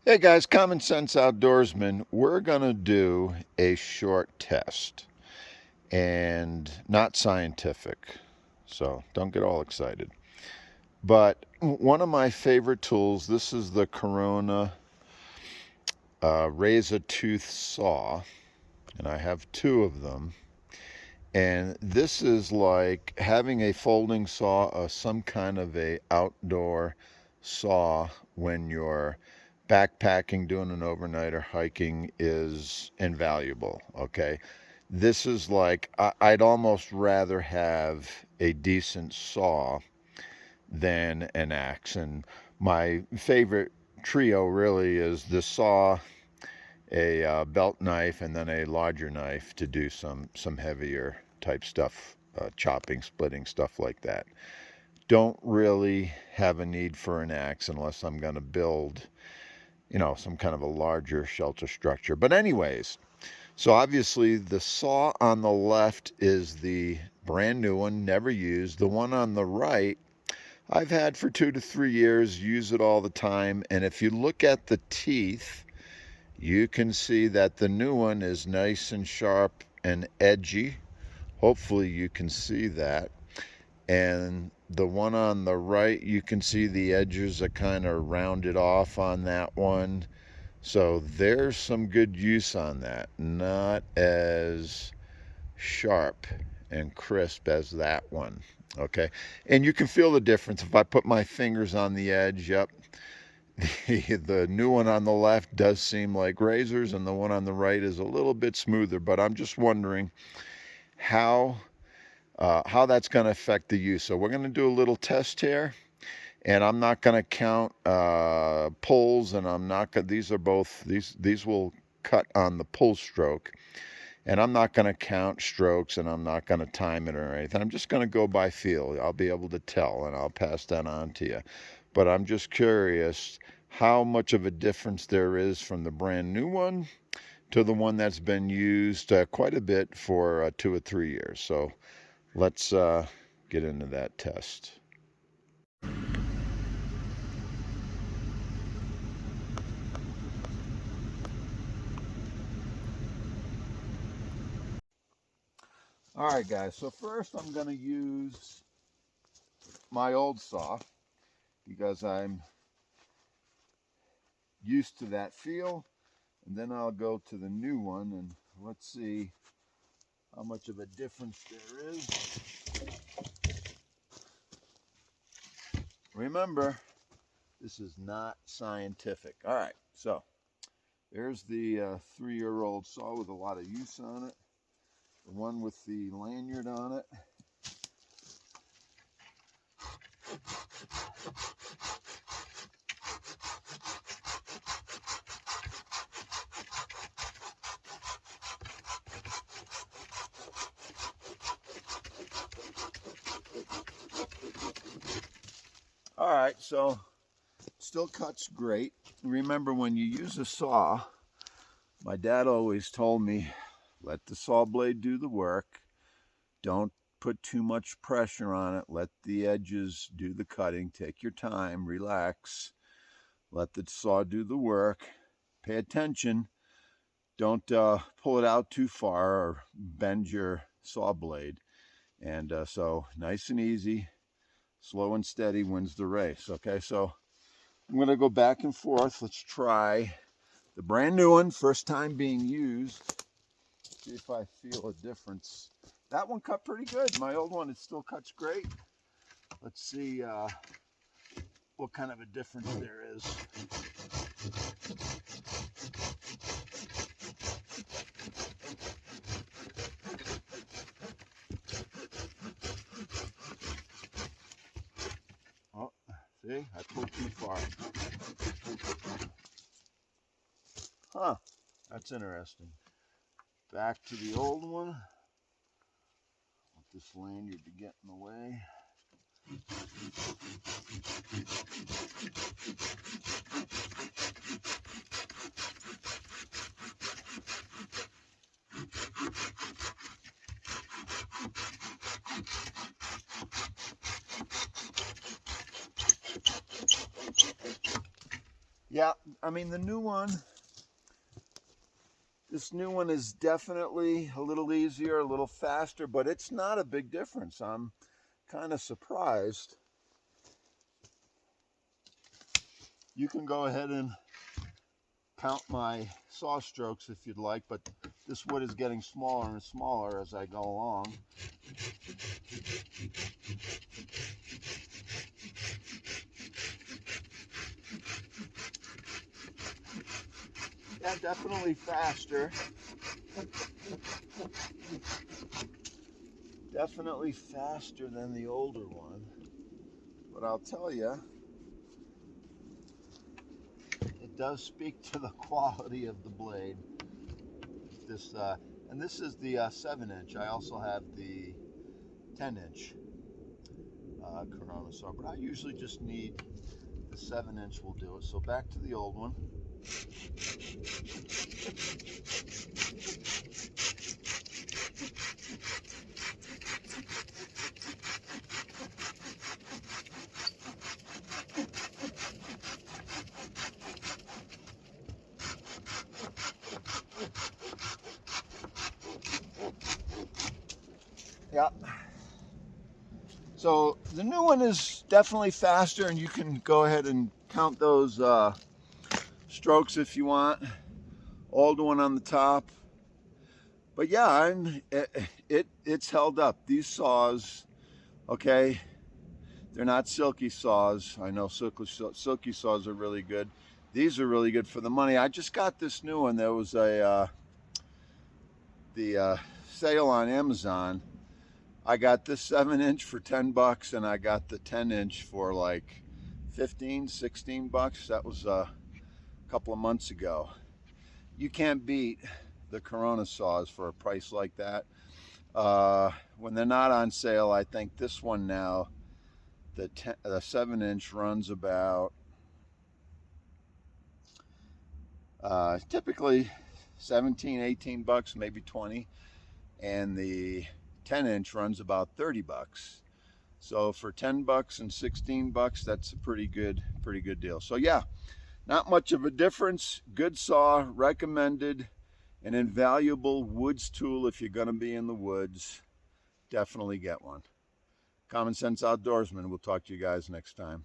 Hey guys, Common Sense Outdoorsman. We're going to do a short test and not scientific, so don't get all excited. But one of my favorite tools, this is the Carona Razor Tooth saw, and I have two of them. And this is like having a folding saw or some kind of a outdoor saw when you're backpacking, doing an overnight, or hiking is invaluable. Okay, this is like I'd almost rather have a decent saw than an axe. And my favorite trio really is the saw, a belt knife, and then a larger knife to do some heavier type stuff, chopping, splitting, stuff like that. Don't really have a need for an axe unless I'm going to build, some kind of a larger shelter structure. But anyways, so obviously the saw on the left is the brand new one, never used. The one on the right I've had for 2 to 3 years, use it all the time. And if you look at the teeth, you can see that the new one is nice and sharp and edgy. Hopefully you can see that. And the one on the right, you can see the edges are kind of rounded off on that one. So there's some good use on that. Not as sharp and crisp as that one. Okay. And you can feel the difference. If I put my fingers on the edge, yep, the new one on the left does seem like razors, and the one on the right is a little bit smoother. But I'm just wondering how that's going to affect the use. So we're going to do a little test here, and I'm not going to count pulls, and I'm not going. These are both these will cut on the pull stroke, and I'm not going to count strokes, and I'm not going to time it or anything. I'm just going to go by feel. I'll be able to tell, and I'll pass that on to you. But I'm just curious how much of a difference there is from the brand new one to the one that's been used quite a bit for 2 or 3 years. So let's get into that test. All right, guys, so first I'm going to use my old saw because I'm used to that feel, and then I'll go to the new one, and let's see how much of a difference there is. Remember, this is not scientific. All right, so there's the 3-year-old saw with a lot of use on it, the one with the lanyard on it. All right, so still cuts great. Remember, when you use a saw, my dad always told me, let the saw blade do the work. Don't put too much pressure on it. Let the edges do the cutting. Take your time, relax. Let the saw do the work. Pay attention. Don't pull it out too far or bend your saw blade. And so nice and easy, slow and steady wins the race. Okay, so I'm going to go back and forth. Let's try the brand new one, first time being used. See if I feel a difference. That one cut pretty good. My old one, it still cuts great. Let's see what kind of a difference there is. Oh, see, I pulled too far. Huh, that's interesting. Back to the old one. Want this lanyard to get in the way. Yeah, I mean the new one, this new one is definitely a little easier, a little faster, but it's not a big difference. I'm kind of surprised. You can go ahead and count my saw strokes if you'd like, but this wood is getting smaller and smaller as I go along. Yeah, definitely faster. Definitely faster than the older one. But I'll tell you, it does speak to the quality of the blade. This and this is the 7-inch. I also have the 10-inch Carona saw, but I usually just need the 7-inch will do it. So back to the old one. Yeah. So the new one is definitely faster, and you can go ahead and count those strokes if you want. Old one on the top. But yeah, it's held up. These saws, okay, they're not silky saws. I know silky saws are really good. These are really good for the money. I just got this new one. There was a the sale on Amazon. I got this 7-inch for $10, and I got the 10-inch for like 15, 16 bucks. That was a couple of months ago. You can't beat the Carona saws for a price like that. When they're not on sale, I think this one now, the 7-inch runs about typically 17, 18 bucks, maybe 20, and the 10-inch runs about 30 bucks. So for 10 bucks and 16 bucks, that's a pretty good deal. So yeah, not much of a difference. Good saw, recommended, an invaluable woods tool if you're going to be in the woods. Definitely get one. Common Sense Outdoorsman. We'll talk to you guys next time.